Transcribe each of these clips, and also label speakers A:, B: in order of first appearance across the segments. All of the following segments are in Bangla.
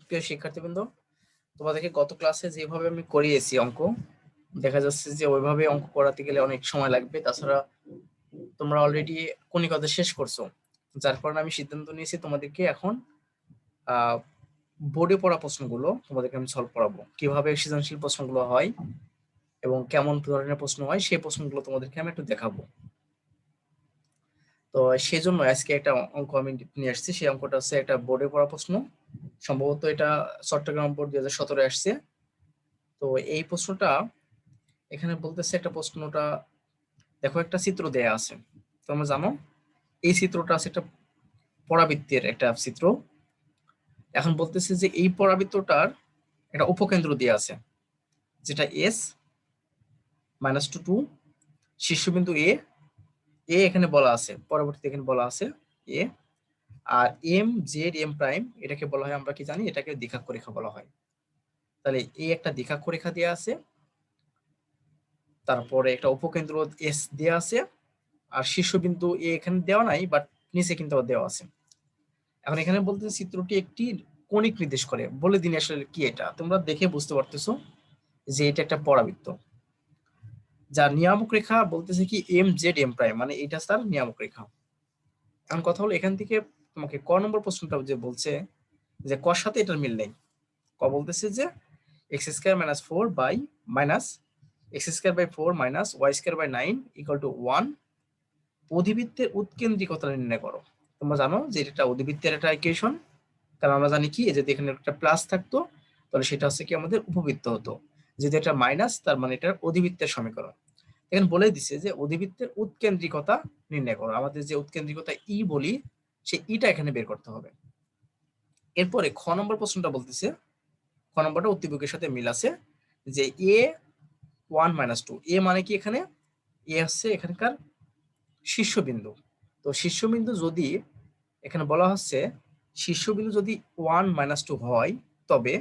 A: প্রিয় শিক্ষার্থীবৃন্দ, তোমাদেরকে গত ক্লাসে যেভাবে আমি করিয়েছি অঙ্ক, দেখা যাচ্ছে যে ওইভাবে অঙ্ক করাতে গেলে অনেক সময় লাগবে। তাছাড়া তোমরা অলরেডি কণিকাতে শেষ করছো, যার কারণে আমি সিদ্ধান্ত নিয়েছি তোমাদেরকে এখন বোর্ডে পড়া প্রশ্নগুলো তোমাদেরকে আমি সলভ করাবো। কিভাবে সৃজনশীল প্রশ্নগুলো হয় এবং কেমন ধরনের প্রশ্ন হয় সেই প্রশ্নগুলো তোমাদেরকে আমি একটু দেখাবো। তো সেই জন্য আজকে একটা অঙ্ক আমি নিয়ে আসছি। সেই অঙ্কটা হচ্ছে একটা বোর্ডে পড়া প্রশ্ন, সম্ভবত এটা চট্টগ্রাম বোর্ড 2017 আসছে। তো এই প্রশ্নটা এখানে বলতেছে, একটা প্রশ্নটা দেখো, একটা চিত্র দেয়া আছে। তোমরা জানো এই চিত্রটা আছে একটা পরাবৃত্তের একটা চিত্র। এখন বলতেছে যে এই পরাবৃত্তটার একটা উপকেন্দ্র দেয়া আছে, যেটা S-2 শীর্ষবিন্দু এ এখানে বলা আছে, পরবর্তীতে এখানে বলা আছে এ, আর M, Z, M' এটাকে বলা হয়, আমরা কি জানি, এটাকে দ্বিঘাক্ষরেখা বলা হয়। তাহলে এই একটা দ্বিঘাক্ষরেখা দেয়া আছে, তারপরে একটা উপকেন্দ্র S দেয়া আছে, আর শীর্ষবিন্দু এ এখানে দেওয়া নাই, বাট নিচে কিন্তু দেওয়া আছে। এখন এখানে বলতেছে চিত্রটি একটি কণিক নির্দেশ করে। বলে দিন আসলে কি এটা, তোমরা দেখে বুঝতে পারতেছো যে এটা একটা পরাবৃত্ত যার নিয়ামক রেখা বলতেছে কি M, Z, M', মানে এটা তার নিয়ামক রেখা। এখন কথা হলো, এখান থেকে তোমাকে ক নম্বর প্রশ্নটা যে বলছে যে কর সাথে এটার মিল নেই। ক বলতেছে যে x² - 4 - y² - 9 = 1 অধিবৃত্তের উৎকেন্দ্রিকতা নির্ণয় করো। তোমরা জানো যে এটা অধিবৃত্তের একটা ইকুয়েশন, কারণ আমরা জানি কি, যদি এখানে একটা প্লাস থাকতো তাহলে সেটা হচ্ছে কি আমাদের উপবৃত্ত হতো, যদি এটা মাইনাস তার মানে এটা অধিবৃত্তের সমীকরণ। এখানে বলে দিছে যে অধিবৃত্তের উৎকেন্দ্রিকতা নির্ণয় করো। আমাদের যে উৎকেন্দ্রিকতা ই বলি, সেই ইটা এখানে বের করতে হবে। এরপরে খ নম্বর প্রশ্নটা বলতেছে, খ নম্বরটা উদ্দীপকের সাথে মিল আছে, যে A1 - 2 এ মানে কি, এখানে এ হচ্ছে এখানকার শীর্ষবিন্দু। তো শীর্ষবিন্দু যদি এখানে বলা হচ্ছে শীর্ষবিন্দু যদি 1 - 2 হয়, তবে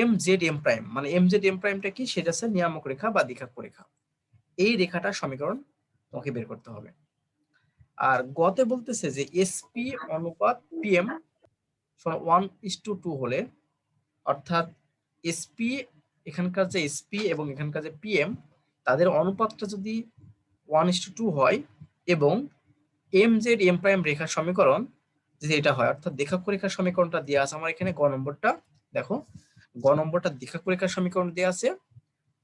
A: M, Z, M', মানে M, Z, M'টা কি, সেটা হচ্ছে নিয়ামক রেখা বা দ্বিঘাক্ষরেখা। এই রেখাটার সমীকরণ তোমাকে বের করতে হবে। আর গতে বলতেছে যে SP অনুপাত PM 1:2 হলে, অর্থাৎ SP এখানকার যে SP এবং এখানকার যে PM, তাদের অনুপাতটা যদি 1:2 হয় এবং MZ, M' রেখার সমীকরণ যদি এটা হয়, অর্থাৎ দ্বিঘাক্ষরেখার সমীকরণটা দেওয়া আছে আমার এখানে, গ নম্বরটা দেখো, গ নম্বরটা দ্বিঘাক্ষরেখার সমীকরণ দেওয়া আছে।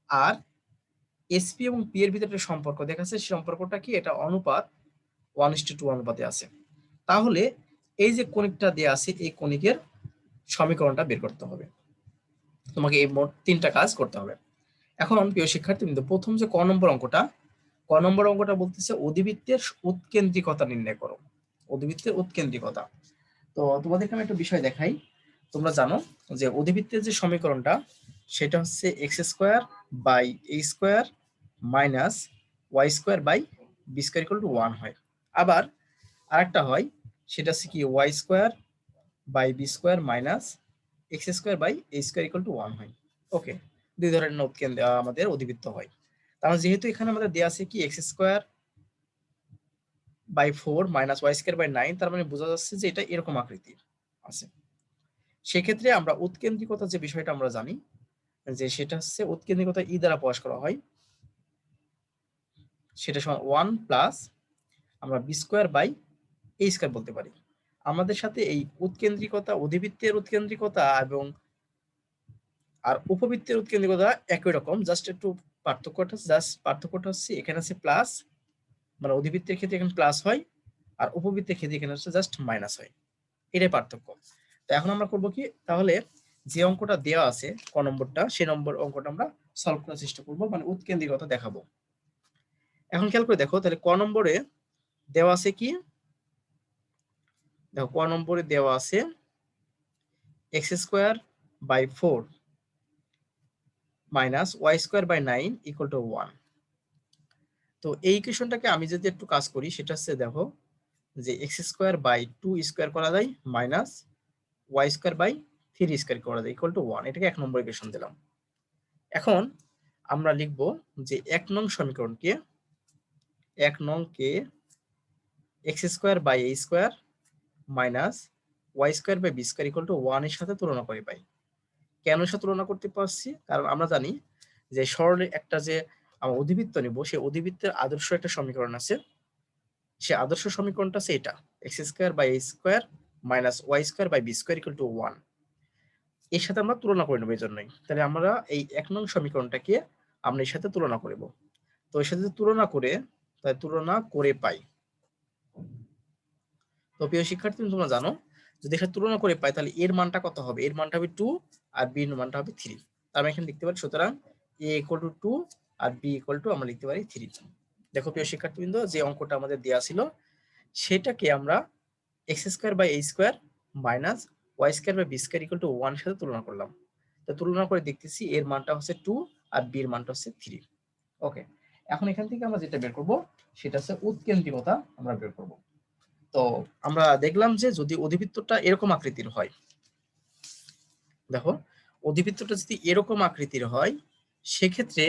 A: আর SP এবং P এর ভিতরে সম্পর্ক দেখাচ্ছে, সেই সম্পর্কটা কি, এটা অনুপাত 1:2 অনুপাতে আছে। তাহলে এই যে কণিকটা দেওয়া আছে, এই কণিকের সমীকরণটা বের করতে হবে। তোমাকে এই মোট 3টা কাজ করতে হবে। এখন প্রিয় শিক্ষার্থীবৃন্দ, প্রথম যে ক নম্বর অঙ্কটা বলতেছে অধিবৃত্তের উৎকেন্দ্রিকতা নির্ণয় করো। অধিবৃত্তের উৎকেন্দ্রিকতা। তো তোমাদেরকে আমি একটা বিষয় দেখাই। তোমরা জানো যে অধিবৃত্তের যে সমীকরণটা, সেটা হচ্ছে x² - a² - y² = 1 হয়। আবার আরেকটা হয়, সেটা হচ্ছে কি y² - b² - x² - a² = 1 হয়। ওকে, দুই ধরনের আমাদের অধিবৃত্ত হয়। তাহলে যেহেতু এখানে আমাদের দেয়া আছে কি x² / 4 - y² / 9, তার মানে বোঝা যাচ্ছে যে এটা এরকম আকৃতির আছে। সেক্ষেত্রে আমরা উৎকেন্দ্রিকতা যে বিষয়টা আমরা জানি, যে সেটা হচ্ছে উৎকেন্দ্রিকতা ই দ্বারা প্রকাশ করা হয়, সেটা সমান 1 প্লাস আমরা b² / a² বলতে পারি। আমাদের সাথে এই উৎকেন্দ্রিকতা, অধিবৃত্তের উৎকেন্দ্রিকতা এবং আর উপবৃত্তের উৎকেন্দ্রিকতা একই রকম, জাস্ট একটু পার্থক্যটা হচ্ছে এখানে আছে প্লাস, মানে অধিবৃত্তের ক্ষেত্রে এখানে প্লাস হয়, আর উপবৃত্তের ক্ষেত্রে এখানে হচ্ছে জাস্ট মাইনাস হয়। এটাই পার্থক্য। তো এখন আমরা করব কি, তাহলে যে অঙ্কটা দেওয়া আছে ক নম্বরটা, সেই নম্বর অঙ্কটা আমরা সলভ করার চেষ্টা করব, মানে উৎকেন্দ্রিকতা দেখাবো। এখন খেয়াল করে দেখো, তাহলে ক নম্বরে দেওয়া আছে কি, দেখো ক নম্বরে দেওয়া আছে x² / 4 - y² / 9 = 1। তো এই ইকুয়েশনটাকে আমি যদি একটু কাজ করি, সেটা হচ্ছে দেখো যে x² / 2² করা যায় মাইনাস y² / 3² করা যায় = 1। এটাকে 1 নম্বর ইকুয়েশন দিলাম। এখন আমরা লিখব যে 1 নং সমীকরণকে x² / a² - Y square by B square equal to 1 এর সাথে তুলনা করে পাই। কেন এর সাথে তুলনা করতে পারছি? কারণ আমরা জানি যে সরলে একটা যে আমরা অধিবৃত্ত নিব, সেই অধিবৃত্তের আদর্শ একটা সমীকরণ আছে। সে আদর্শ সমীকরণটা আছে এটা, X square by A square minus Y square by B square equal to 1। এর সাথে আমরা তুলনা করে নেবো এই জন্যই। তাহলে আমরা এই 1 নং সমীকরণটাকে আমরা এর সাথে তুলনা করব। তো এর সাথে তুলনা করে, তাই তুলনা করে পাই। তো প্রিয় শিক্ষার্থী, তোমরা জানো যদি এর সাথে তুলনা করে পাই তাহলে এর মানটা কত হবে? এর মানটা হবে 2 আর বি এর মানটা হবে 3। আমি এখানে লিখতে পারি সুতরাং এ ইকুয়াল টু 2 আর বি ইকুয়াল টু আমরা লিখতে পারি 3। দেখো প্রিয় শিক্ষার্থীবৃন্দ, যে অঙ্কটা আমাদের দেওয়া ছিল সেটাকে আমরা X square by A square minus Y square by B square equal to 1 সাথে তুলনা করলাম। তো তুলনা করে দেখতেছি এর মানটা হচ্ছে 2 আর বি এর মানটা হচ্ছে 3। ওকে, এখন এখান থেকে আমরা যেটা বের করব সেটা হচ্ছে উৎকেন্দ্রিকতা আমরা বের করব। তো আমরা দেখলাম যে যদি অধিবৃত্তটা এরকম আকৃতির হয়, দেখো অধিবৃত্তটা যদি এরকম আকৃতির হয় সেক্ষেত্রে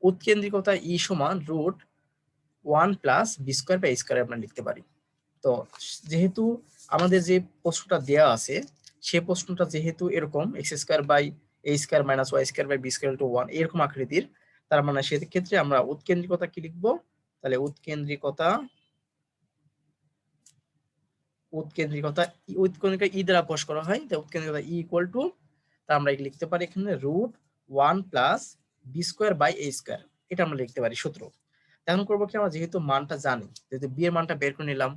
A: উৎকেন্দ্রিকতা ই সমান root 1 plus B square by A square আমরা লিখতে পারি। তো যেহেতু আমাদের যে প্রশ্নটা দেয়া আছে সেই প্রশ্নটা যেহেতু এরকম X square by A square minus Y square by B square to 1 এরকম আকৃতির, তার মানে সেক্ষেত্রে আমরা উৎকেন্দ্রিকতা কি লিখবো? তাহলে উৎকেন্দ্রিকতা উৎকেন্দ্রিকতা ই দ্বারা প্রকাশ করা হয়। তাই উৎকেন্দ্রিকতা ই ইকুয়াল টু, তা আমরা লিখতে পারি এখানে root 1 plus B square by A square, এটা আমরা লিখতে পারি সূত্র। এখন করবো কি, আমরা যেহেতু মানটা জানি, যেহেতু বি এর মানটা বের করে নিলাম,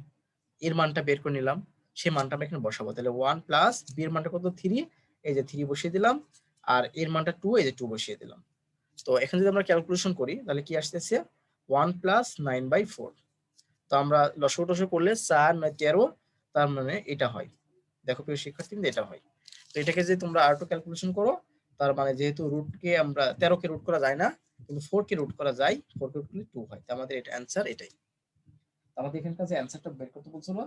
A: এর মানটা বের করে নিলাম, সেই মানটা আমরা এখানে বসাবো। তাহলে 1 প্লাস বি এর মানটা কত? 3, এই যে 3 বসিয়ে দিলাম, আর এর মানটা 2, এই যে 2 বসিয়ে দিলাম। তো এখানে যদি আমরা ক্যালকুলেশন করি তাহলে কি আসতেছে? 1 প্লাস 9/4। তো আমরা লসাগু টসাগু করলে 4 9 13, তার মানে এটা হয়। দেখো প্রিয় শিক্ষার্থী, এটা হয়। তো এটাকে যদি তোমরা আর একটু ক্যালকুলেশন করো, তার মানে যেহেতু রুটকে আমরা 13 কে রুট করা যায় না, কিন্তু 4 কে রুট করা যায়, 4 কে রুট করলে 2 হয়। তো আমাদের এটা অ্যানসার এটাই। আমাদের এখানকার যে অ্যানসারটা বের করতে বলছিল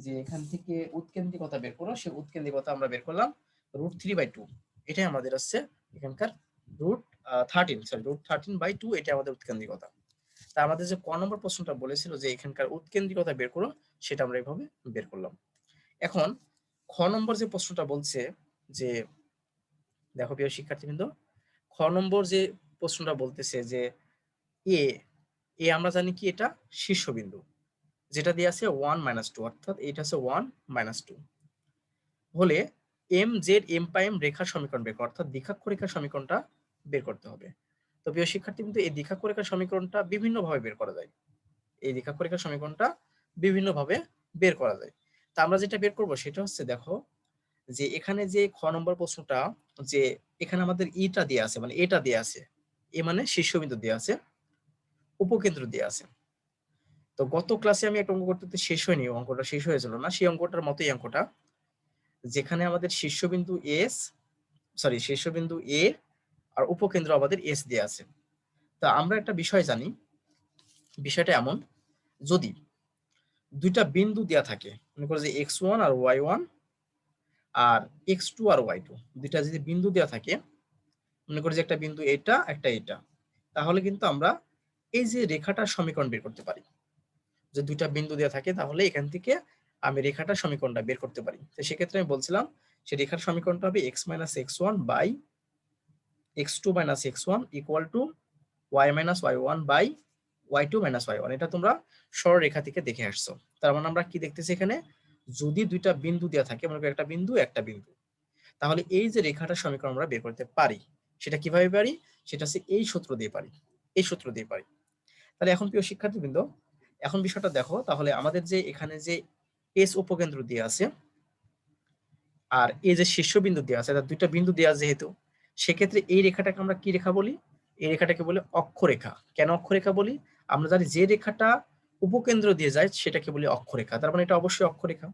A: যে এখান থেকে উৎকেন্দ্রিকতা বের করো, সেই উৎকেন্দ্রিকতা আমরা বের করলাম রুট 3/2। এটাই আমাদের হচ্ছে এখানকার রুট 13/2, এটা আমাদের উৎকেন্দ্রিকতা। তা আমাদের যে ক নম্বর প্রশ্নটা বলেছিল যে এখানকার উৎকেন্দ্রিকতা বের করো, সেটা আমরা এইভাবে বের করলাম। এখন খ নম্বর যে প্রশ্নটা বলছে যে, দেখো প্রিয় শিক্ষার্থীবৃন্দ, খ নম্বর যে প্রশ্নটা বলতেছে যে এ এ আমরা জানি কি এটা শীর্ষবিন্দু, যেটা দিয়ে আছে 1 - 2, অর্থাৎ এটা হচ্ছে 1 - 2 হলে এম জেড এম প্রাইম রেখার সমীকরণ বের করো, অর্থাৎ দ্বিঘাক্ষ রেখার সমীকরণটা বের করতে হবে। তো প্রিয় শিক্ষার্থী, কিন্তু এই দ্বিঘাক্ষ রেখার সমীকরণটা বিভিন্ন ভাবে বের করা যায়। এই দ্বিঘাক্ষ রেখার সমীকরণটা বিভিন্ন ভাবে বের করা যায়। তা আমরা যেটা বের করব সেটা হচ্ছে, দেখো যে এখানে যে খ নম্বর প্রশ্নটা, যে এখানে আমাদের ইটা দেয়া আছে, মানে এটা দেয়া আছে, এ মানে শীর্ষবিন্দু দেয়া আছে, উপকেন্দ্র দেয়া আছে। তো গত ক্লাসে আমি একটা অঙ্ক করতে শেষ হয়নি, অঙ্কটা শেষ হয়েছিল না, সেই অঙ্কটার মতোই অঙ্কটা, যেখানে আমাদের শীর্ষবিন্দু এ আর উপকেন্দ্র আমাদের এস দেয়া আছে। তা আমরা একটা বিষয় জানি, বিষয়টা এমন, যদি দুইটা বিন্দু দেয়া থাকে, মনে করো যে x1 আর y1 আর x2 আর y2, দুইটা যদি বিন্দু দেয়া থাকে, মনে করি যে একটা বিন্দু এটা, একটা এটা, তাহলে কিন্তু আমরা এই যে রেখাটার সমীকরণ বের করতে পারি। যে দুইটা বিন্দু দেওয়া থাকে তাহলে এখান থেকে আমি রেখাটার সমীকরণটা বের করতে পারি। তো সেক্ষেত্রে আমি বলছিলাম সে রেখার সমীকরণটা হবে x - x1 by x2 - x1 equal to y - y1 by y2 - y1। এটা তোমরা সরলরেখা থেকে দেখে আসছো। তার মানে আমরা কি দেখতেছি এখানে, যদি দুইটা বিন্দু দেওয়া থাকে, মনে করি একটা বিন্দু একটা বিন্দু, তাহলে এই যে রেখাটার সমীকরণ আমরা বের করতে পারি, সেটা কিভাবে পারি? সেটা হচ্ছে এই সূত্র দিয়ে পারি, এই সূত্র দিয়ে পারি। তাহলে এখন প্রিয় শিক্ষার্থীবৃন্দ, এখন বিষয়টা দেখো, তাহলে আমাদের যে এখানে যে এস উপকেন্দ্র দিয়ে আছে আর এই যে শীর্ষবিন্দু দেওয়া আছে, দুইটা বিন্দু দেওয়া যেহেতু, সেক্ষেত্রে এই রেখাটাকে আমরা কি রেখা বলি? এই রেখাটাকে বলে অক্ষরেখা। কেন অক্ষরেখা বলি? আমরা জানি যে রেখাটা উপকেন্দ্র দিয়ে যায় সেটাকে বলি অক্ষরেখা, তার মানে এটা অবশ্যই অক্ষরেখা।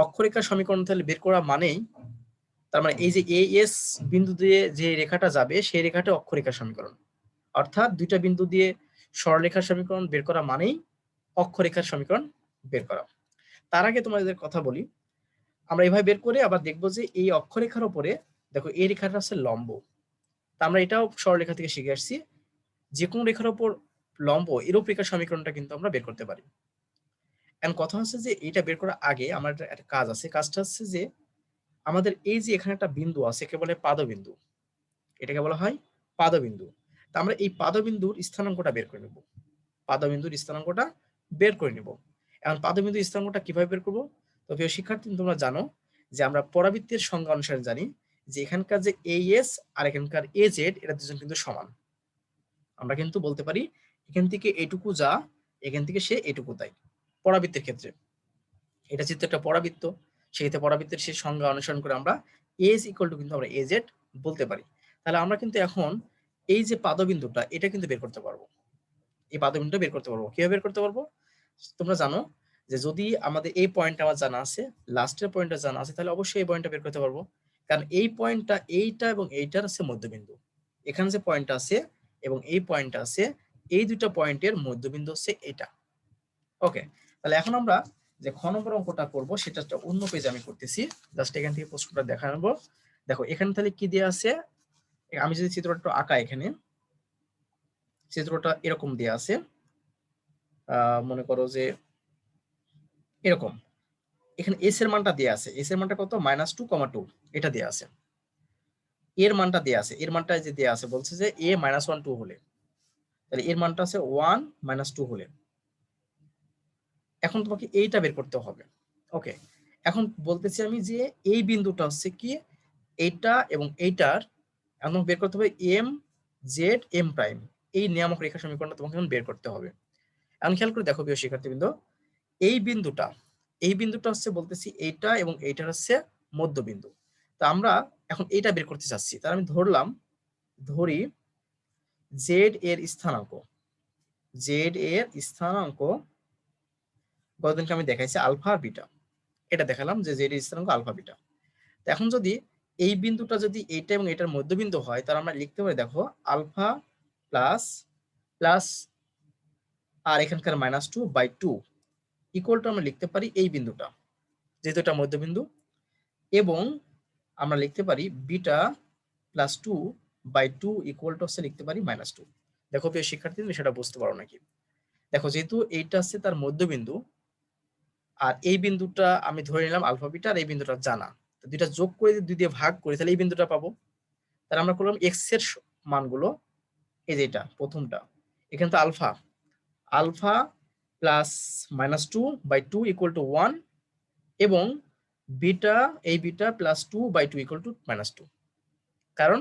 A: অক্ষরেখার সমীকরণ তাহলে বের করা মানেই, তার মানে এই যে এ এস বিন্দু দিয়ে যে রেখাটা যাবে সেই রেখাটা অক্ষরেখার সমীকরণ, অর্থাৎ দুইটা বিন্দু দিয়ে সরলরেখার সমীকরণ বের করা মানেই অক্ষরেখার সমীকরণ বের করা। তার আগে তোমাদের কথা বলি, আমরা এইভাবে বের করে আবার দেখবো যে এই অক্ষরেখার উপরে দেখো এই রেখাটা হচ্ছে লম্ব। তা আমরা এটাও সরলরেখা থেকে শিখে আসছি, যে কোনো রেখার উপর লম্ব এরূপ রেখার সমীকরণটা কিন্তু আমরা বের করতে পারি। এন্ড কথা হচ্ছে যে এটা বের করার আগে আমার একটা কাজ আছে, কাজটা হচ্ছে যে আমাদের এই যে এখানে একটা বিন্দু আছে একে বলে পাদবিন্দু, এটাকে বলা হয় পাদবিন্দু। তা আমরা এই পাদবিন্দুর স্থানাঙ্কটা বের করে নেব, পাদবিন্দুর স্থানাঙ্কটা বের করে নেব। এখন পাদবিন্দুর স্থানাঙ্কটা কিভাবে বের করব? তো প্রিয় শিক্ষার্থী তোমরা জানো যে আমরা পরাবৃত্তের সংজ্ঞা অনুসারে জানি যে এখানকার যে AS আর এখানকার AZ এটা দুজন কিন্তু সমান। আমরা কিন্তু বলতে পারি এখান থেকে এটুকু যা, এখান থেকে সে এটুকু তাই পরাবৃত্তের ক্ষেত্রে। এটা যেহেতু একটা পরাবৃত্ত, সেক্ষেত্রে পরাবৃত্তের সেই সংজ্ঞা অনুসরণ করে আমরা AS ইকুয়াল টু কিন্তু আমরা AZ বলতে পারি। তাহলে আমরা কিন্তু এখন এই যে পাদবিন্দুটা এটা কিন্তু বের করতে পারবো, এই পাদবিন্দুটা বের করতে পারবো। কিভাবে বের করতে পারবো? তোমরা জানো যে যদি আমাদের এই পয়েন্ট আমার জানা আছে, লাস্টের পয়েন্টটা জানা আছে, তাহলে অবশ্যই এই পয়েন্টটা বের করতে পারবো। কারণ এই পয়েন্টটা এইটা এবং এইটার আছে মধ্যবিন্দু। এখানে যে পয়েন্টটা আছে এবং এই পয়েন্টটা আছে, এই দুটো পয়েন্টের মধ্যবিন্দু হচ্ছে এটা। ওকে, তাহলে এখন আমরা যে খ নম্বর অঙ্কটা করবো সেটা একটা অন্য পেজে আমি করতেছি। জাস্ট এখান থেকে প্রশ্নটা দেখা নেবো। দেখো এখানে তাহলে কি দেওয়া আছে, আমি যদি চিত্রটা একটু আঁকা, এখানে চিত্রটা এরকম দেওয়া আছে। মনে করো যে এরকম, এখানে এস এর মানটা দেওয়া আছে, এস এর মানটা কত -2,2 এটা দেওয়া আছে। এর মানটা দেওয়া আছে, এর মানটা যে দেওয়া আছে বলছে যে a -1 2 হলে, তাহলে এর মানটা আছে 1 -2 হলে। এখন তোমাকে এইটা বের করতে হবে। ওকে, এখন বলতেছি আমি যে এই বিন্দুটা হচ্ছে কি এইটা এবং এইটার, এখন বের করতে হবে এম জেড এম প্রাইম, এই নিয়ামক রেখা সমীকরণটা তোমাকে এখন বের করতে হবে। এখন খেয়াল করে দেখো প্রিয় শিক্ষার্থীবৃন্দ, এই বিন্দুটা, এই বিন্দুটা হচ্ছে বলতেছি এইটা এবং এইটার হচ্ছে মধ্যবিন্দু। তো আমরা এখন এইটা বের করতে চাচ্ছি, তার আমি ধরি জেড এর স্থানাঙ্ক, জেড এর স্থানাঙ্ক গতদিনকে আমি দেখাইছি আলফা আর বিটা, এটা দেখালাম যে জেড এর স্থানাঙ্ক আলফা বিটা। তো এখন যদি এই বিন্দুটা যদি এইটা এবং এটার মধ্যবিন্দু হয়, তাহলে আমরা লিখতে পারি দেখো আলফা প্লাস প্লাস আর এখানকার -2/2 ইকুয়াল টু আমরা লিখতে পারি এই বিন্দুটা, যেহেতু এটা মধ্যবিন্দু, এবং আমরা লিখতে পারি বিটা +2/2 ইকুয়াল টু হচ্ছে লিখতে পারি -2। দেখো প্রিয় শিক্ষার্থী তুমি সেটা বুঝতে পারো নাকি? দেখো যেহেতু এইটা হচ্ছে তার মধ্যবিন্দু আর এই বিন্দুটা আমি ধরে নিলাম আলফা বিটা আর এই বিন্দুটা জানা, তো দুইটা যোগ করে যদি 2 দিয়ে ভাগ করি তাহলে এই বিন্দুটা পাবো। তাহলে আমরা করলাম এক্স এর মানগুলো, এই যে এটা প্রথমটা, এখানে তো alpha, alpha plus -2/2 equal to 1 এবং বিটা, এই বিটা +2/2 ইকুয়াল টু -2, কারণ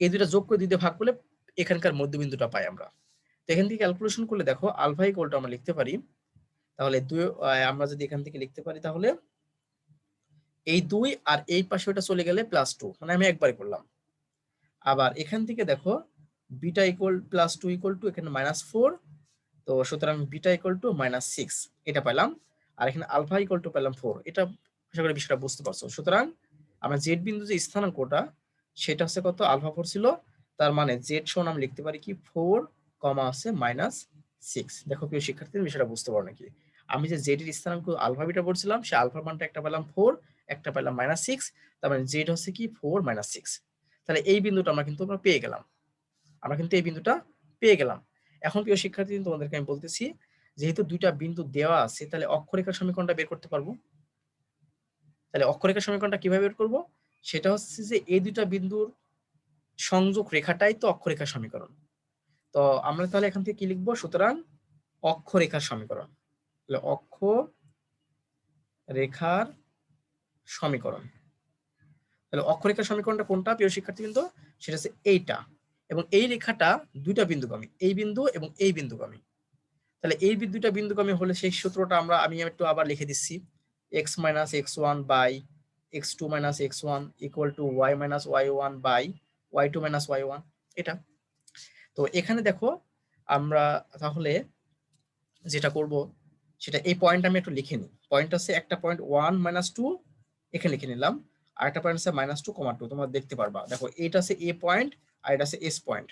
A: এই দুইটা যোগ করে 2 দিয়ে ভাগ করলে এখানকার মধ্যবিন্দুটা পাই আমরা। তো এখান থেকে ক্যালকুলেশন করলে দেখো আলফা ইকুয়াল টু আমরা লিখতে পারি, তাহলে আমরা যদি এখান থেকে লিখতে পারি তাহলে এই 2 আর এই পাশে ওটা চলে গেলে +2, মানে আমি একবারে করলাম। আবার এখান থেকে দেখো বিটা ইকুয়াল +2 ইকুয়াল টু এখানে -4, তো সুতরাং বিটা ইকুয়াল টু -6 এটা পেলাম, আর এখানে আলফা ইকুয়াল টু পেলাম 4। এটা আশা করি বিষয়টা বুঝতে পারছো। সুতরাং আমরা জেড বিন্দু যে স্থানাঙ্কটা সেটা হচ্ছে কত, আলফা 4 ছিল, তার মানে জেড সমান আমি লিখতে পারি কি 4, আছে -6। দেখো প্রিয় শিক্ষার্থী বিষয়টা বুঝতে পারো নাকি? আমি যে জেড এর স্থানাঙ্ক আলফা বিটা বলছিলাম, সে আলফার মানটা একটা পেলাম 4, একটা পেলাম -6, তার মানে জেড হচ্ছে কি 4 -6। তাহলে এই বিন্দুটা আমরা কিন্তু পেয়ে গেলাম, আমরা কিন্তু এই বিন্দুটা পেয়ে গেলাম। এখন প্রিয় শিক্ষার্থী তোমাদেরকে আমি বলতেছি, যেহেতু দুইটা বিন্দু দেওয়া আছে তাহলে অক্ষরেখার সমীকরণটা বের করতে পারবো। তাহলে অক্ষরেখার সমীকরণটা কিভাবে বের করব? সেটা হচ্ছে যে এই দুইটা বিন্দুর সংযোগ রেখাটাই তো অক্ষরেখার সমীকরণ। তো আমরা তাহলে এখান থেকে কি লিখবো? সুতরাং অক্ষরেখার সমীকরণ, তাহলে অক্ষরেখার সমীকরণ, তাহলে অক্ষরেখার সমীকরণটা কোনটা প্রিয় শিক্ষার্থীবৃন্দ? সেটা হচ্ছে এইটা, এবং এই রেখাটা দুইটা বিন্দুগামী, এই বিন্দু এবং এই বিন্দুগামী। তাহলে এই দুইটা বিন্দুগামী হলে সেই সূত্রটা আমি একটু আবার লিখে দিচ্ছি, x - x1 by x2 - x1 equal to y - y1 by y2 - y1, এটা। তো এখানে দেখো আমরা তাহলে যেটা করব সেটা এই পয়েন্ট আমি একটু লিখে নিই। পয়েন্ট আছে একটা পয়েন্ট 1 - 2 এখানে লিখে নিলাম, আর একটা পয়েন্ট আছে -2,2 তোমরা দেখতে পারবা। দেখো এটা আছে এ পয়েন্ট আর এটা আছে এস পয়েন্ট,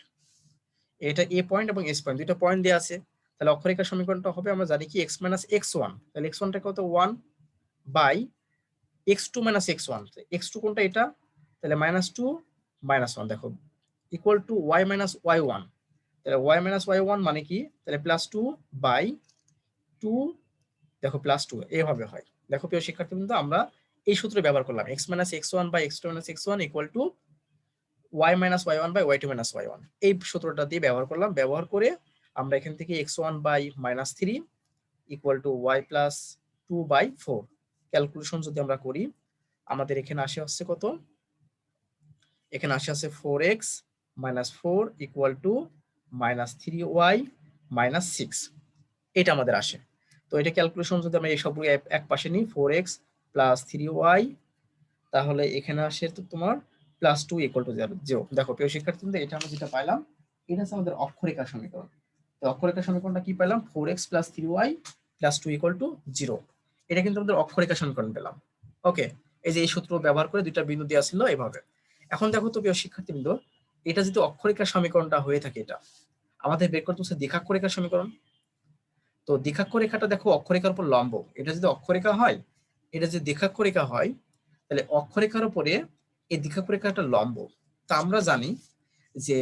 A: এটা এ পয়েন্ট এবং এস পয়েন্ট, দুইটা পয়েন্ট দেওয়া আছে। তাহলে অক্ষরেখার সমীকরণটা হবে, আমরা জানি কি x - x1, তাহলে x1 টা কত 1 বাই x2 - x1, x2 কোনটা এটা, তাহলে -2 -1, দেখো ইকুয়াল টু y - y1, তাহলে y - y1 মানে কি, তাহলে +2/2, দেখো +2 এভাবে হয়। দেখো প্রিয় শিক্ষার্থীবৃন্দ, আমরা এই সূত্র ব্যবহার করলাম x - x1 / x2 - x1 = y - y1 / y2 - y1। এই সূত্রটা দিয়ে ব্যবহার করলাম। ব্যবহার করে আমরা এখান থেকে x1 / -3 = y + 2/4 ক্যালকুলেশন যদি আমরা করি, আমাদের এখানে আসে হচ্ছে কত? এখানে আসে আছে 4x - 4 = -3y - 6। এটা আমাদের আসে। তো এটা ক্যালকুলেশন যদি আমরা এই সবগুলো এক পাশে নিই, 4x + 3y, তাহলে এখানে আসে তো তোমার +2 = 0। দেখো প্রিয় শিক্ষার্থীবৃন্দ, এটা আমরা যেটা পাইলাম, এটা হচ্ছে আমাদের অক্ষরেখা সমীকরণ। তো অক্ষরেখা সমীকরণটা কি পেলাম? 4x + 3y + 2 = 0। এটা কিন্তু আমাদের অক্ষরেখা সমীকরণ পেলাম। ওকে, এই যে এই সূত্র ব্যবহার করে দুইটা বিন্দু দেওয়া ছিল এভাবে। এখন দেখো তো প্রিয় শিক্ষার্থীবৃন্দ, এটা যদি অক্ষরেখা সমীকরণটা হয়ে থাকে, এটা আমাদের বের করতে হচ্ছে দ্বিঘাক্ষরেখা সমীকরণ। তো দ্বিঘাক্ষরেখাটা দেখো অক্ষরেখার উপর লম্ব। এটা যদি অক্ষরেখা হয়, এটা যদি দ্বিঘাক্ষরেখা হয়, তাহলে অক্ষরেখার উপরে এই দ্বিঘাক্ষরেখাটা লম্ব। তা আমরা জানি যে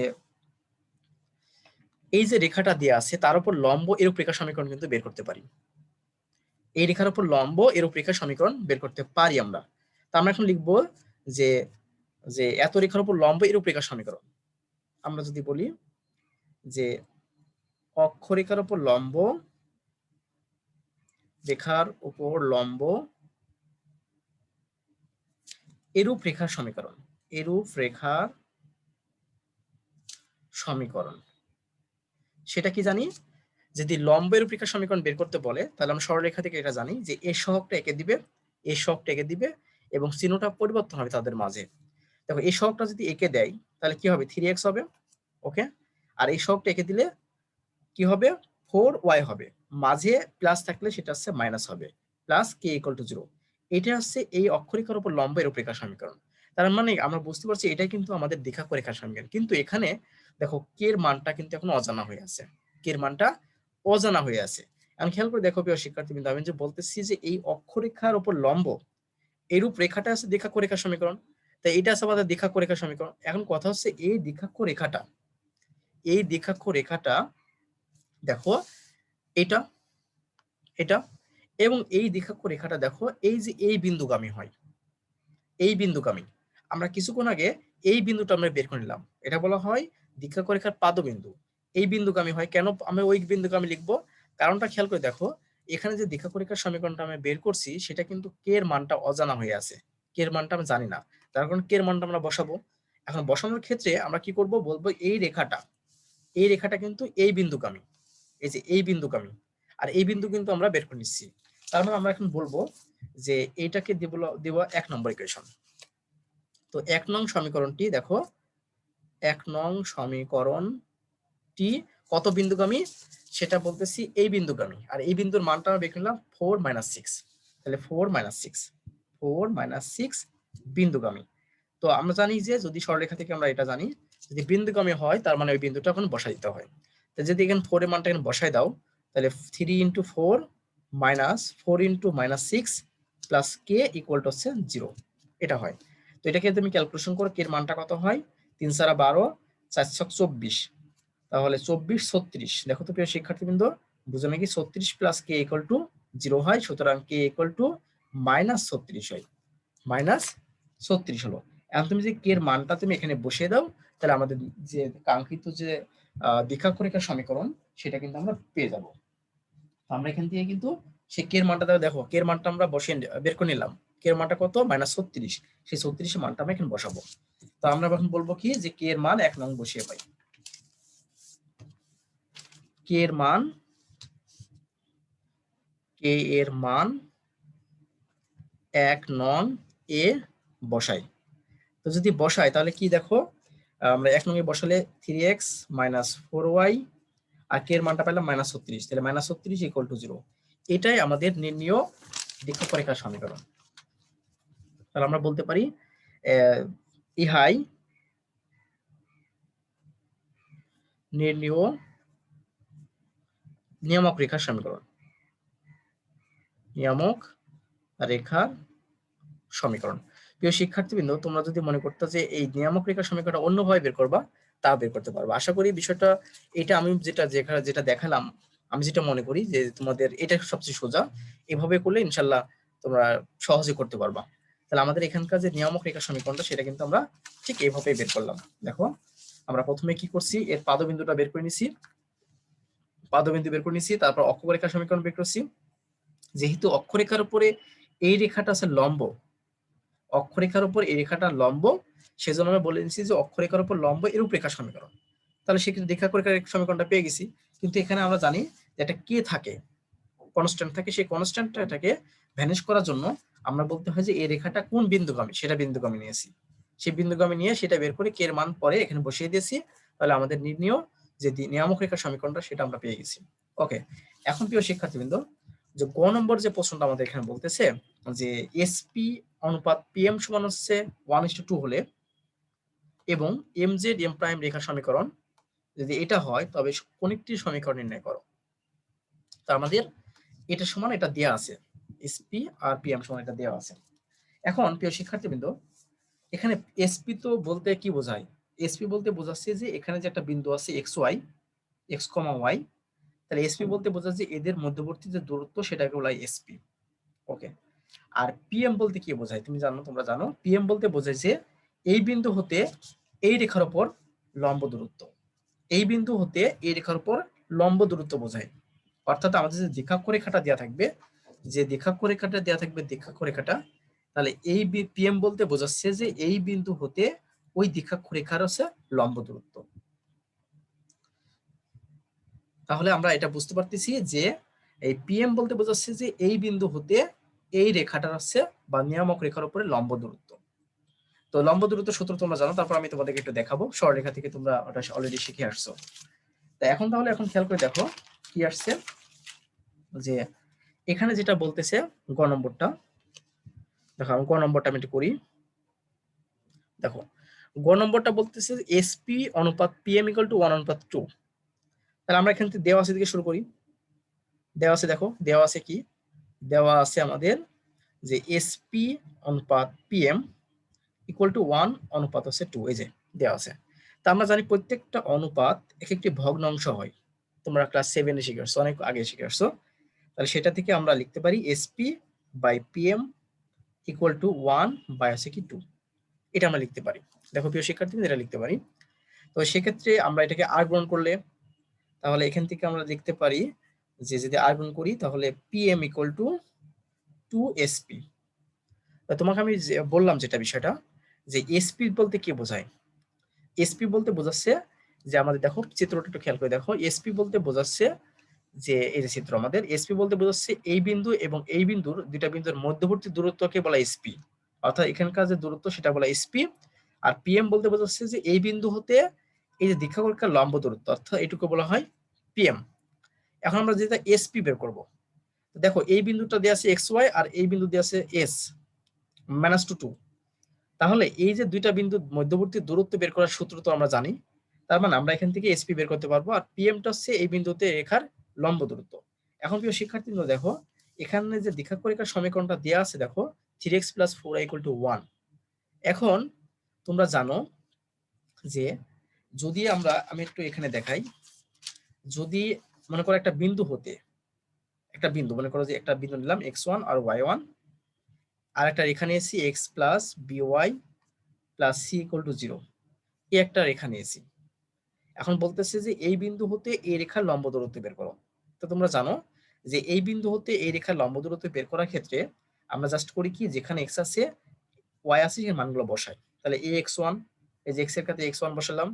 A: এই যে রেখাটা দেওয়া আছে তার উপর লম্ব এরূপ রেখা সমীকরণ কিন্তু বের করতে পারি। এই রেখার উপর লম্ব এরূপ রেখা সমীকরণ বের করতে পারি আমরা। তা আমরা এখন লিখবো যে যে এত রেখার উপর লম্ব এরূপ রেখা সমীকরণ। আমরা যদি বলি যে অক্ষরেখার উপর লম্ব, রেখার উপর লম্ব এরূপ রেখার সমীকরণ, এরূপ রেখার সমীকরণ। সেটা কি জানি? যদি লম্ব এরূপ রেখার সমীকরণ বের করতে বলে, তাহলে আমরা সরলরেখা থেকে এটা জানি যে এ সহগটা এঁকে দিবে, এ সহগটা এঁকে দিবে এবং চিহ্নটা পরিবর্তন হবে তাদের মাঝে। দেখো এই সহগটা যদি এঁকে দেয় তাহলে কি হবে? 3x হবে। ওকে, আর এই সহগটা এঁকে দিলে কি হবে? 4y হবে। মাঝে প্লাস থাকলে সেটা হচ্ছে মাইনাস হবে, প্লাস k = 0। এটা হচ্ছে এই অক্ষরেখার উপর লম্ব এরূপ রেখার সমীকরণ। তার মানে আমরা বুঝতে পারছি এটাই কিন্তু আমাদের দ্বিঘাক্ষরেখার সমীকরণ। কিন্তু এখানে দেখো কে এর মানটা কিন্তু এখন অজানা হয়ে আছে, কে এর মানটা অজানা হয়ে আছে। এখন খেয়াল করে দেখো প্রিয় শিক্ষার্থীবৃন্দ, আমি যে বলতেছি যে এই অক্ষরেখার উপর লম্ব এরূপ রেখাটা আছে দ্বিঘাক্ষরেখার সমীকরণ। তাই এটা আছে আমাদের দ্বিঘাক্ষরেখার সমীকরণ। এখন কথা হচ্ছে এই দ্বিঘাক্ষরেখাটা, এই দ্বিঘাক্ষরেখাটা দেখো এটা, এটা এবং এই দ্বিঘাক্ষরেখাটা দেখো এই যে এই বিন্দুগামী হয়, এই বিন্দুগামী। আমরা কিছুক্ষণ আগে এই বিন্দুটা আমরা বের করে নিলাম, এটা বলা হয় দ্বিঘাক্ষরেখার পাদবিন্দু। এই বিন্দুগামী হয় কেন আমরা ওই বিন্দুগামী লিখবো? কারণটা খেয়াল করে দেখো, এখানে যে দ্বিঘাক্ষরেখার সমীকরণটা আমরা বের করছি সেটা কিন্তু কে এর মানটা অজানা হয়ে আছে, কে এর মানটা আমরা জানি না। তার কারণে কে এর মানটা আমরা বসাবো। এখন বসানোর ক্ষেত্রে আমরা কি করব? বলবো এই রেখাটা, এই রেখাটা কিন্তু এই বিন্দুগামী, এই যে এই বিন্দুগামী, আর এই বিন্দু কিন্তু আমরা বের করে নিচ্ছি। তার মানে আমরা এখন বলবো যে এইটাকে দেব 1 নম্বর ইকুয়েশন। তো 1 নং সমীকরণটি দেখো, 1 নং সমীকরণটি কত বিন্দুগামী সেটা বলতেছি এই বিন্দুগামী, আর এই বিন্দুর মানটা আমরা বের করলাম 4 - 6। তাহলে 4 - 6, 4 - 6 বিন্দুগামী। তো আমরা জানি যে যদি সরলরেখা থেকে আমরা এটা জানি, যদি বিন্দুগামী হয় তার মানে ওই বিন্দুটা এখন বসাই দিতে হয়। তো যদি এখানে 4 এর মানটা এখানে বসাই দাও, তাহলে 3 × 4 - 4 × -6 প্লাস k = হচ্ছে 0, এটা হয়। তো এটাকে তুমি ক্যালকুলেশন করো, কে এর মানটা কত হয়? 3 × 12, 4 × 24, তাহলে 24 36। দেখো তো প্রিয় শিক্ষার্থীবৃন্দ, বুঝো নাকি? 36 প্লাস k = 0 হয়, সুতরাং k = -36 হয়, -36 হলো। এখন তুমি যে কে এর মানটা তুমি এখানে বসিয়ে দাও, তাহলে আমাদের যে কাঙ্ক্ষিত যে দ্বিঘাক্ষরেখার সমীকরণ সেটা কিন্তু আমরা পেয়ে যাব। আমরা এখান থেকে কিন্তু সে কে এর মানটা দেখো, কে এর মানটা আমরা বসিয়ে বের করে নিলাম। কে এর মানটা কত? -36। সেই 36 এর মানটা আমরা এখানে বসাবো। তো আমরা এখন বলবো কি যে কে এর মান 1 নং বসিয়ে পাই। কে এর মান, কে এর মান 1 নং এ বসাই। তো যদি বসাই তাহলে কি দেখো, আমরা 1 নং এ বসালে 3x - 4y, আর কে এর মানটা পেলাম -36, তাহলে -36 = 0। এটাই আমাদের নির্ণীয় দ্বিঘাক্ষরেখার সমীকরণ। তাহলে আমরা বলতে পারি ইহাই নির্ণীয় নিয়ামক রেখার সমীকরণ, নিয়ামক রেখার সমীকরণ। প্রিয় শিক্ষার্থীবৃন্দ, তোমরা যদি মনে করতে যে এই নিয়ামক রেখার সমীকরণটা অন্যভাবে বের করবা, তা বের করতে পারবা। আশা করি বিষয়টা এটা আমি যেটা দেখালাম আমি যেটা মনে করি যে তোমাদের এটা সবচেয়ে সোজা, এভাবে করলে ইনশাল্লাহ তোমরা সহজে করতে পারবা। তাহলে আমাদের এখানকার যে নিয়ামক রেখা সমীকরণটা সেটা কিন্তু আমরা ঠিক এইভাবে বের করলাম। দেখো আমরা প্রথমে কি করছি, এর পাদবিন্দুটা বের করে নিছি, পাদবিন্দু বের করে নিছি, তারপর অক্ষরেখা সমীকরণ বের করছি। যেহেতু অক্ষরেখার উপরে এই রেখাটা আছে লম্ব, অক্ষরেখার উপর এই রেখাটা লম্ব, সেজন্য আমরা বলে দিচ্ছি যে অক্ষরেখার উপর লম্ব এরূপ রেখা সমীকরণ। তাহলে সেক্ষেত্রে রেখার সমীকরণটা পেয়ে গেছি। কিন্তু এখানে আমরা জানি যে এটা কে থাকে, কনস্ট্যান্ট থাকে, সেই কনস্ট্যান্টটাকে ভ্যানিশ করার জন্য আমরা বলতে হয় যে এই রেখাটা কোন বিন্দুগামী, সেটা বিন্দুগামী নিয়েছি। সেই বিন্দুগামী নিয়ে সেটা বের করে কে এর মান পরে এখানে বসিয়ে দিয়েছি। তাহলে আমাদের নির্ণীয় যে নিয়ামক রেখার সমীকরণটা সেটা আমরা পেয়ে গেছি। ওকে, এখন প্রিয় শিক্ষার্থীবৃন্দ, যে গ নম্বর যে প্রশ্নটা আমাদের এখানে বলতেছে যে এসপি অনুপাত পিএম সমান হচ্ছে 1:2 হলে এবং এমজেড এম প্রাইম রেখা সমীকরণ যদি এটা হয় তবে কোনটি সমীকরণ নির্ণয় করো। তো আমাদের এটা সমান এটা দেয়া আছে, এসপি আর পিএম সমান এটা দেওয়া আছে। এখন প্রিয় শিক্ষার্থীবৃন্দ, এখানে এসপি তো বলতে কি বোঝায়? এসপি বলতে বোঝাচ্ছে যে এখানে যে একটা বিন্দু আছে এক্স ওয়াই, এক্স কমা ওয়াই, তাহলে এসপি বলতে বোঝাচ্ছে যে এদের মধ্যবর্তী যে দূরত্ব সেটাকে বলা হয় এসপি। ওকে, আর পিএম বলতে কি বোঝায় তুমি জানো, তোমরা জানো পিএম বলতে বোঝায় যে এই বিন্দু হতে এই রেখার উপর লম্ব দূরত্ব, এই বিন্দু হতে এই রেখার উপর লম্ব দূরত্ব বোঝায়। অর্থাৎ আমাদের যে দ্বিখাক্ষরেখাটা দেওয়া থাকবে, যে দ্বিখাক্ষরেখাটা দেওয়া থাকবে দ্বিখাক্ষরেখাটা, তাহলে এই পিএম বলতে বোঝাচ্ছে যে এই বিন্দু হতে ওই দ্বিখাক্ষরেখার হচ্ছে লম্ব দূরত্ব। তাহলে আমরা এটা বুঝতে পারতেছি যে এই পিএম বলতে বোঝাচ্ছে যে এই বিন্দু হতে এই রেখাটা হচ্ছে বা নিয়ামক রেখার উপরে লম্ব দূরত্ব। তো লম্ব দূরত্ব সূত্র তোমরা জানো, তারপর আমি তোমাদেরকে একটু দেখাবো, সরলরেখা থেকে তোমরা ওটা অলরেডি শিখে আসছো। তো এখন তাহলে এখন খেয়াল করে দেখো কি আসছে, যে এখানে যেটা বলতেছে গ নম্বরটা, দেখো আমি গ নম্বরটা আমি একটু করি। দেখো গ নম্বরটা বলতেছে এসপি অনুপাত পিএম ইকুয়াল টু 1:2। তাহলে আমরা এখান থেকে দেওয়া আছে দিকে শুরু করি। দেওয়া আছে, দেখো দেওয়া আছে কি, দেওয়া আছে আমাদের যে এসপি অনুপাত পিএম ইকুয়াল টু 1:2, এই যে দেওয়া আছে। তা আমরা জানি প্রত্যেকটা অনুপাত এক একটি ভগ্নাংশ হয়, তোমরা ক্লাস 7 এ শিখে আসছো, অনেক আগে শিখে আসছো। তাহলে সেটা থেকে আমরা লিখতে পারি SP by PM equal to 1/2, এটা আমরা লিখতে পারি। দেখো প্রিয় শিক্ষার্থী, এটা লিখতে পারি। তো সেক্ষেত্রে আমরা এটাকে আর গ্রহণ করলে তাহলে এখান থেকে আমরা লিখতে পারি যে যদি আর গ্রহণ করি তাহলে পিএম ইকুয়াল টু 2SP। তোমাকে আমি বললাম যেটা বিষয়টা, যে এসপি বলতে কি বোঝায়, এসপি বলতে বোঝাচ্ছে যে আমাদের দেখো চিত্রটা একটু খেয়াল করে দেখো, এসপি বলতে বোঝাচ্ছে যে এই যে চিত্র, আমাদের এসপি বলতে বোঝাচ্ছে এই বিন্দু এবং এই বিন্দুর, দুইটা বিন্দুর মধ্যবর্তী দূরত্বকে বলা এসপি, অর্থাৎ এখানকার যে দূরত্ব সেটা বলা এসপি। আর পিএম বলতে বোঝাচ্ছে যে এই বিন্দু হতে এই যে দীর্ঘরেখার লম্ব দূরত্ব, অর্থাৎ এটুকু বলা হয় পিএম। এখন আমরা যেটা এসপি বের করব, দেখো এই বিন্দুটা দেওয়া আছে এক্স ওয়াই আর এই বিন্দু দেওয়া আছে এস -2। তাহলে এই যে দুইটা বিন্দু মধ্যবর্তী দূরত্ব বের করার সূত্র তো আমরা জানি, তার মানে আমরা এখান থেকে এসপি বের করতে পারবো। আর পিএমটা হচ্ছে এই বিন্দুতে রেখার লম্ব দূরত্ব। এখন প্রিয় শিক্ষার্থীরা দেখো এখানে যে দ্বিখাক্ষরেখার সমীকরণটা দেওয়া আছে, দেখো 3x + 4y = 1। এখন তোমরা জানো যে যদি আমি একটু এখানে দেখাই, যদি মনে করো একটা বিন্দু হতে, একটা বিন্দু মনে করো যে একটা বিন্দু নিলাম x1 আর y1, আর একটা রেখা নিয়েছি x + by + c = 0, এই একটা রেখা নিয়েছি। এখন বলতেছে যে এই বিন্দু হতে এই রেখার লম্ব দূরত্ব বের করো। তো তোমরা জানো যে এই বিন্দু হতে এই রেখার লম্ব দূরত্ব বের করার ক্ষেত্রে আমরা জাস্ট করি কি, যেখানে x আছে y আছে সেই মানগুলো বসাই। তাহলে ax1, এই যে x এর ক্ষেত্রে x1 বসালাম,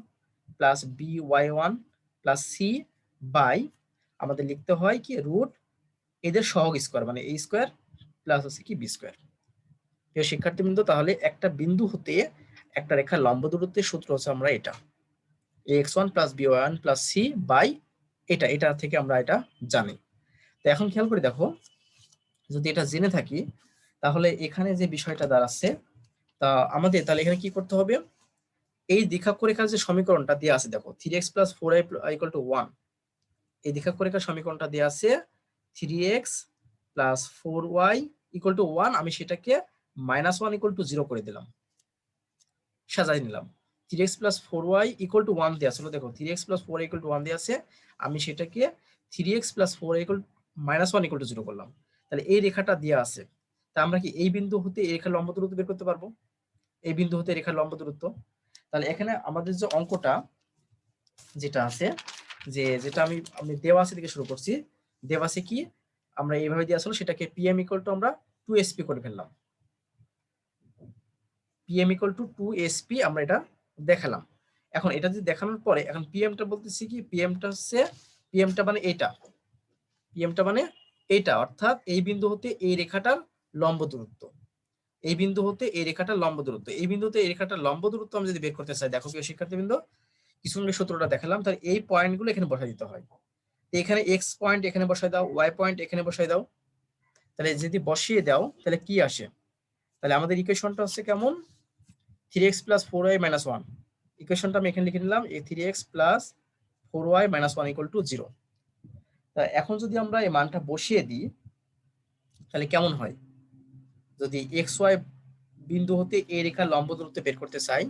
A: plus by1 plus c by আমাদের লিখতে হয় কি রুট এদের সহগ স্কয়ার, মানে a স্কয়ার প্লাস হচ্ছে কি b স্কয়ার। প্রিয় শিক্ষার্থীবৃন্দ, তাহলে একটা বিন্দু হতে একটা রেখার লম্ব দূরত্বের সূত্র হচ্ছে আমরা এটা ax1 + by1 + c বাই এটা থেকে আমরা এটা জানি। তো এখন খেয়াল করে দেখো, যদি এটা জেনে থাকি তাহলে এখানে যে বিষয়টা দাঁড়াচ্ছে, তা আমাদের তাহলে এখানে কি করতে হবে, এই দ্বিখাক্ষরেখার যে সমীকরণটা দেওয়া আছে, দেখো 3x + 4y = 1, এই দ্বিখাক্ষরেখার সমীকরণটা দেওয়া আছে 3x + 4y = 1, আমি সেটাকে -1 = 0 করে দিলাম, সাজাই নিলাম। 3x + 4y = 1 দেওয়া ছিল, দেখো 3x + 4y = 1 দেওয়া আছে, আমি সেটাকে 3x plus 4 equal -1 equal to 0 করলাম, তাহলে এই রেখাটা দেওয়া আছে, তা আমরা কি এই বিন্দু হতে এই রেখার লম্ব দূরত্ব বের করতে পারবো? এই বিন্দু হতে রেখার লম্ব দূরত্ব। তাহলে এখানে আমাদের যে অঙ্কটা যেটা আছে, যেটা আমি দেওয়া আছে থেকে শুরু করছি, দেওয়া আছে কি আমরা এইভাবে দিয়ে আসলে সেটাকে pm ইকুয়াল টু আমরা 2sp করে ফেললাম, pm ইকুয়াল টু 2sp আমরা এটা দেখালাম। এখন এটা যদি দেখানোর পরে এখন পিএমটা বলতেছি কি, পিএমটা মানে এইটা অর্থাৎ এই বিন্দু হতে এই রেখাটার লম্ব দূরত্ব, এই বিন্দু হতে এই রেখাটার লম্ব দূরত্ব, এই বিন্দুতে এই রেখাটার লম্ব দূরত্ব আমি যদি বের করতে চাই, দেখো প্রিয় শিক্ষার্থীবৃন্দ, কিছু সূত্রটা দেখালাম, তাহলে এই পয়েন্টগুলো এখানে বসাই দিতে হয়। এখানে এক্স পয়েন্ট এখানে বসাই দাও, ওয়াই পয়েন্ট এখানে বসাই দাও, তাহলে যদি বসিয়ে দাও তাহলে কি আসে, তাহলে আমাদের ইকুয়েশনটা হচ্ছে কেমন, 3x প্লাস 4y মাইনাস 1, ইকুয়েশনটা আমি এখানে লিখে নিলাম, 3x plus 4y minus 1 equal to 0। তা এখন যদি আমরা এই মানটা বসিয়ে দিই তাহলে কেমন হয়, যদি এক্স ওয়াই বিন্দু হতে এই রেখার লম্ব দূরত্ব বের করতে চাই,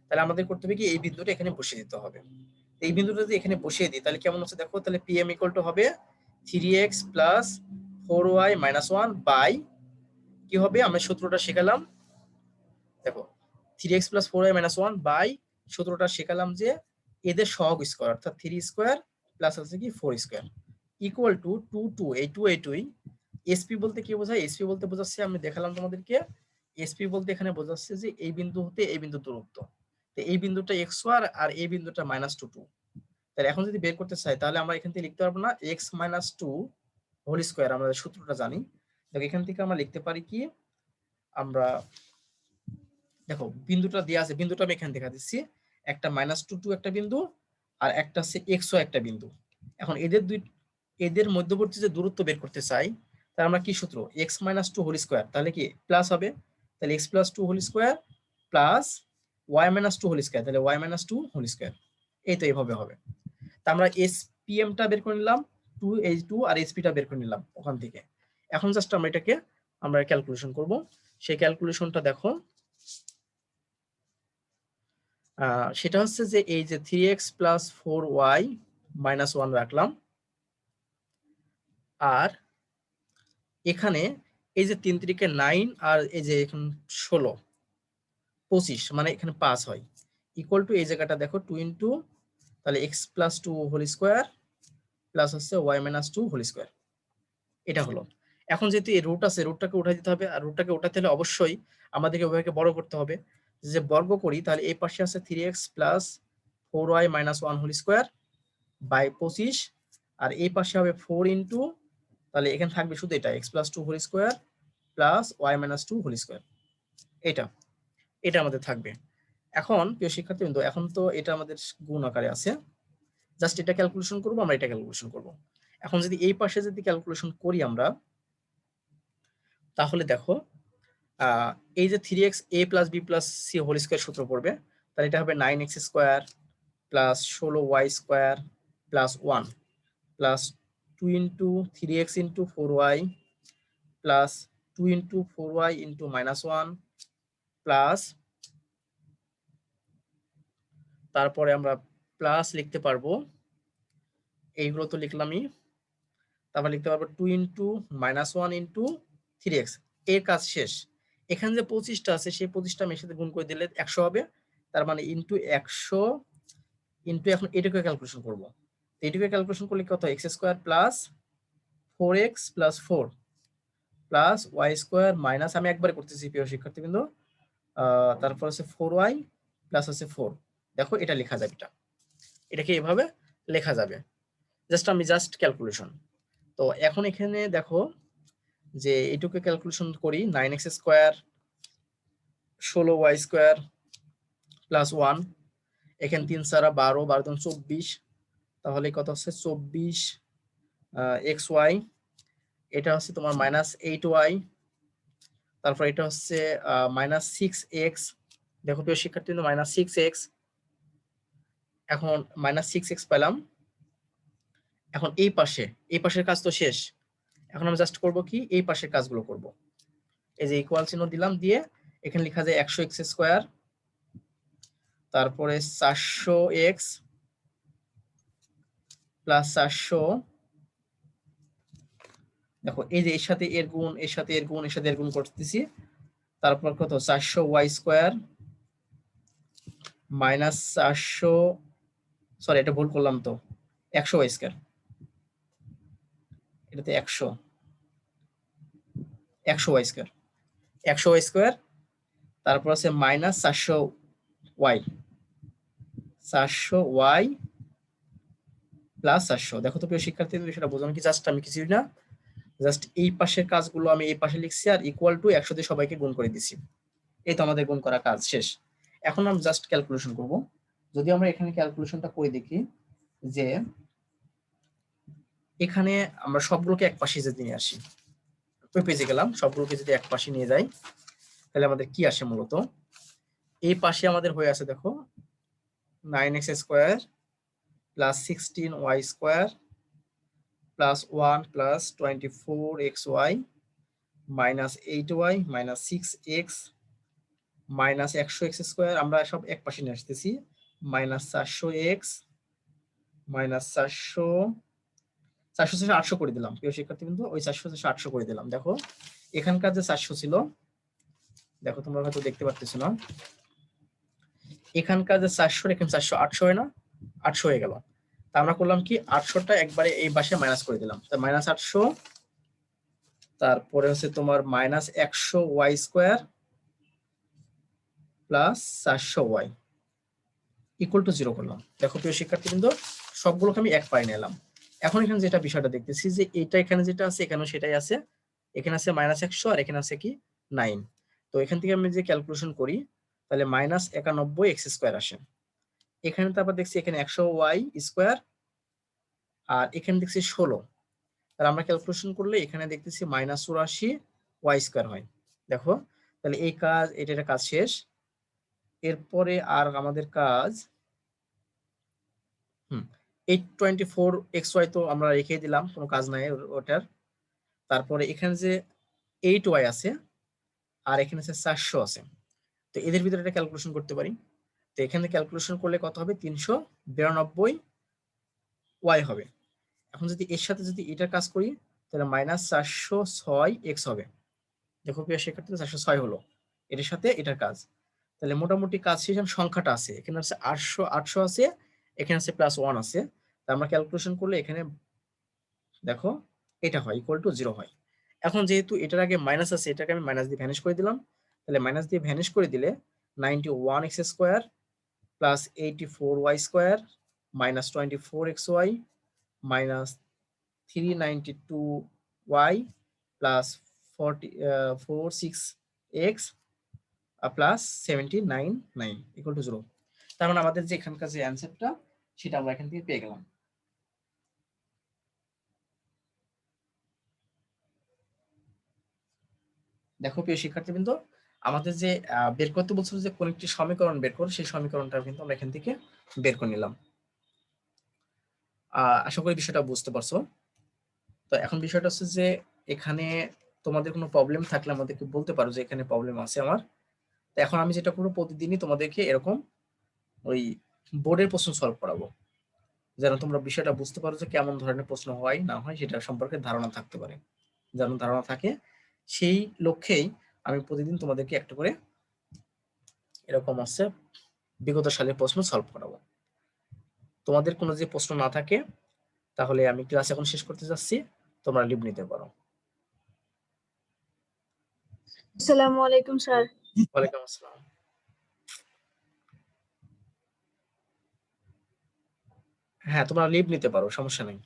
A: তাহলে আমাদের করতে হবে কি এই বিন্দুটা এখানে বসিয়ে দিতে হবে। এই বিন্দুটা যদি এখানে বসিয়ে দিই তাহলে কেমন হচ্ছে দেখো, তাহলে pm ইকুয়াল টু হবে 3x plus 4y minus 1 by কি হবে, আমরা সূত্রটা শেখালাম, দেখো 3x plus 4y minus 1 by সূত্রটা শেখালাম যে এদের সহগ স্কয়ার অর্থাৎ 3 স্কয়ার প্লাস আছে কি 4 স্কয়ার ইকুয়াল টু 2 এই এসপি বলতে কি বোঝায়, এসপি বলতে বোঝাচ্ছে আমি দেখালাম তোমাদেরকে, এসপি বলতে এখানে বোঝাচ্ছে যে এই বিন্দু হতে এই বিন্দু দূরত্ব, তো এই বিন্দুটা x স্কয়ার আর এই বিন্দুটা -2 তাহলে এখন যদি বের করতে চাই তাহলে আমরা এখান থেকে লিখতে পারবো না x -2 হোল স্কয়ার, আমরা সূত্রটা জানি, দেখো এখান থেকে আমরা লিখতে পারি কি, আমরা দেখো বিন্দুটা দেওয়া আছে, বিন্দুটা আমি এখানে দেখা দিচ্ছি, একটা -2 একটা বিন্দু আর একটা হচ্ছে xy একটা বিন্দু। এখন এদের মধ্যবর্তী যে দূরত্ব বের করতে চাই, তাহলে আমরা কি সূত্র, x -2 হোল স্কয়ার, তাহলে কি প্লাস হবে, তাহলে x + 2 whole square plus y - 2 whole square, তাহলে y - 2 হোল স্কয়ার, এই তো এইভাবে হবে। তা আমরা SPM টা বের করে নিলাম 2h2 আর SP টা বের করে নিলাম ওখান থেকে। এখন জাস্ট আমরা এটাকে আমরা ক্যালকুলেশন করব, সেই ক্যালকুলেশনটা দেখো, সেটা হচ্ছে যে এই যে 3x প্লাস 4y মাইনাস 1 রাখলাম, আর এখানে এই যে 3 3 9 আর এই যে এখন 16 25 মানে এখানে 5 হয় ইকুয়াল টু এই জায়গাটা দেখো 2 ইনটু তাহলে x plus 2 whole square plus হচ্ছে y মাইনাস 2 হোল স্কয়ার, এটা হলো। এখন যেহেতু এই রুট আছে, রুটটাকে উঠাই দিতে হবে, আর রুটটাকে উঠাতে হলে অবশ্যই আমাদেরকে উভয়কে বড় করতে হবে, যে বর্গ করি তাহলে এই পাশে আছে 3x plus 4y minus 1 whole square by 25, আর এই পাশে হবে 4 ইনটু তাহলে এখানে থাকবে শুধু এটা x plus 2 whole square plus y minus 2 whole square, এটা আমাদের থাকবে। এখন প্রিয় শিক্ষার্থীবৃন্দ, এখন তো এটা আমাদের গুণ আকারে আছে, জাস্ট এটা ক্যালকুলেশন করব, আমরা এটা ক্যালকুলেশন করব। এখন যদি এই পাশে যদি ক্যালকুলেশন করি আমরা, তাহলে দেখো এই যে 3x a plus b plus c whole square সূত্র পড়বে, তাহলে এটা হবে 9x square plus 16y square plus 1 plus 2 into 3x into 4y plus 2 into 4y into -1 plus, তারপরে আমরা প্লাস লিখতে পারবো, এইগুলো তো লিখলামই, তারপর লিখতে পারবো 2 ইনটু -1 ইনটু 3x, এর কাজ শেষ। এখানে যে 25টা আছে সেই 25টা আমি সাথে গুণ করে দিলে 100 হবে, তার মানে ইনটু 100 ইনটু এখন এটাকে ক্যালকুলেশন করব, এটাকে ক্যালকুলেশন করলে কত, x square plus 4x plus 4 plus y square minus, আমি একবারে করতেছি প্রিয় শিক্ষার্থীবৃন্দ, তারপর আছে 4y প্লাস আছে 4, দেখো এটা লেখা যাবে, এটাকে এভাবে লেখা যাবে, জাস্ট ক্যালকুলেশন। তো এখন এখানে দেখো যে এটুকু ক্যালকুলেশন করি, 9x square 16y square plus 1, এখানে 3 সারা 12 12 দুগুণ 24, তাহলে কত হচ্ছে 24 xy, এটা হচ্ছে তোমার -8y, তারপর এটা হচ্ছে -6x, দেখো প্রিয় শিক্ষার্থী -6x, এখন -6x পেলাম। এখন এই পাশের কাজ তো শেষ, এখন আমরা জাস্ট করব কি এই পাশের কাজগুলো করব, এই যে ইকুয়াল চিহ্ন দিলাম, দিয়ে এখানে লেখা যায় 100x স্কয়ার, তারপরে 400x প্লাস 400 দেখো এই যে এর সাথে এর গুণ, এর সাথে এর গুণ, এর সাথে এর গুণ করতেছি, তারপর কত 400 ওয়াই স্কোয়ার মাইনাস 400, সরি এটা ভুল করলাম তো, 100 ওয়াই স্কোয়ার, এটাতে 100 ওয়াই স্কোয়ার, 100 ওয়াই স্কোয়ার, তারপর আছে মাইনাস 400 ওয়াই, 400 ওয়াই প্লাস 400। দেখো তো প্রিয় শিক্ষার্থীদের, সেটা বোঝানো কি জাস্ট আমি কিছুই না, জাস্ট এই পাশের কাজগুলো আমি এই পাশে লিখছি আর ইকুয়াল টু 100 দিয়ে সবাইকে গুণ করে দিছি। এই তো আমাদের গুণ করা কাজ শেষ। এখন আমরা জাস্ট ক্যালকুলেশন করব। যদি আমরা এখানে ক্যালকুলেশনটা করে দেখি যে এখানে আমরা সবগুলোকে এক পাশে যদি নিয়ে আসি, ওই পেজে গেলাম, সবগুলোকে যদি এক পাশে নিয়ে যাই তাহলে আমাদের কি আসে মূলত, এই পাশে আমাদের হয়ে আছে দেখো 9x square plus 16y square plus 1 plus 24xy minus 8y minus 6x minus 100x square, আমরা সব এক পাশে নিয়ে আসতেছি, মাইনাস 400x মাইনাস 400, 400 800 করে দিলাম প্রিয় শিক্ষার্থী, কিন্তু ওই 400 800 করে দিলাম। দেখো এখানকার যে 400 ছিল, দেখো তোমরা হয়তো দেখতে পাচ্ছ না, এখানকার যে 400 এখানে 400 800 হয় না, 800 হয়ে গেল। তা আমরা করলাম কি 800টা একবারে এই পাশে মাইনাস করে দিলাম, তা মাইনাস 800, তারপরে হচ্ছে তোমার minus 100 Y square plus 400 Y equal to 0 করলাম। দেখো প্রিয় শিক্ষার্থী, কিন্তু সবগুলোকে আমি এক পায়ে নিলাম। এখন এখানে যেটা বিষয়টা দেখতেছি যে এটা এখানে যেটা আছে এখানেও সেটাই আছে, এখানে আছে মাইনাস 100 আর এখানে আছে কি 9। তো এখান থেকে আমি যে ক্যালকুলেশন করি তাহলে মাইনাস 91 এক্স স্কোয়ার আসে। এখানে তারপর দেখছি এখানে 100 ওয়াই স্কোয়ার আর এখানে দেখছি 16, তাহলে আমরা ক্যালকুলেশন করলে এখানে দেখতেছি মাইনাস 84 ওয়াই স্কোয়ার হয়। দেখো তাহলে এই কাজ, এটা কাজ শেষ। এরপরে আর আমাদের কাজ 824xy তো আমরা রেখে দিলাম, কোনো কাজ নাই ওটার। তারপরে এখানে যে 8y আছে আর এখানে আছে 400 আছে, তো এদের ভিতরে একটা ক্যালকুলেশন করতে পারি। তো এখানে ক্যালকুলেশন করলে কত হবে, 392 ওয়াই হবে। এখন যদি এর সাথে যদি এটার কাজ করি তাহলে মাইনাস 406 এক্স হবে। দেখো প্রিয় শিক্ষার্থী, 406 হলো এটার সাথে এটার কাজ। তাহলে মোটামুটি কাজ শেষ। সংখ্যাটা আছে এখানে আছে 800 আছে, এখানে আছে প্লাস 1 আছে, তা আমরা ক্যালকুলেশন করলে এখানে দেখো এটা হয় ইকুয়াল টু 0 হয়। এখন যেহেতু এটার আগে মাইনাস আছে, এটাকে আমি মাইনাস দিয়ে ভ্যানিশ করে দিলাম, তাহলে মাইনাস দিয়ে ভ্যানিশ করে দিলে 91x square plus 84y square minus 24xy minus 392y plus 46x plus 799 equal to 0। তার মানে আমাদের যে এখানকার যে অ্যান্সারটা সেটা আমরা এখান থেকে পেয়ে গেলাম। দেখো প্রিয় শিক্ষার্থীবৃন্দ, আমাদের যে বের করতে বলছিল যে কোন একটি সমীকরণ বের করো, সেই সমীকরণটা কিন্তু আমরা এখান থেকে বের করে নিলাম। আশা করি বিষয়টা বুঝতে পারছো। তো এখন বিষয়টা হচ্ছে যে এখানে তোমাদের কোনো প্রবলেম থাকলে আমাদেরকে বলতে পারো যে এখানে প্রবলেম আছে আমার। তো এখন আমি যেটা করবো, প্রতিদিনই তোমাদেরকে এরকম ওই বোর্ডের প্রশ্ন সলভ করাবো, যেন তোমরা বিষয়টা বুঝতে পারো যে কেমন ধরনের প্রশ্ন হয় না হয় সেটা সম্পর্কে ধারণা থাকতে পারে, যেন ধারণা থাকে। সেই লক্ষ্যেই আমি প্রতিদিন তোমাদেরকে একটা করে এরকম আছে বিগত সালের প্রশ্ন সলভ করাবো। তোমাদের কোনো যে প্রশ্ন না থাকে তাহলে আমি ক্লাস এখন শেষ করতে যাচ্ছি, তোমরা লিভ নিতে পারো।
B: আসসালামু আলাইকুম স্যার।
A: ওয়ালাইকুম আসসালাম। হ্যাঁ তোমরা লিভ নিতে পারো, সমস্যা নেই।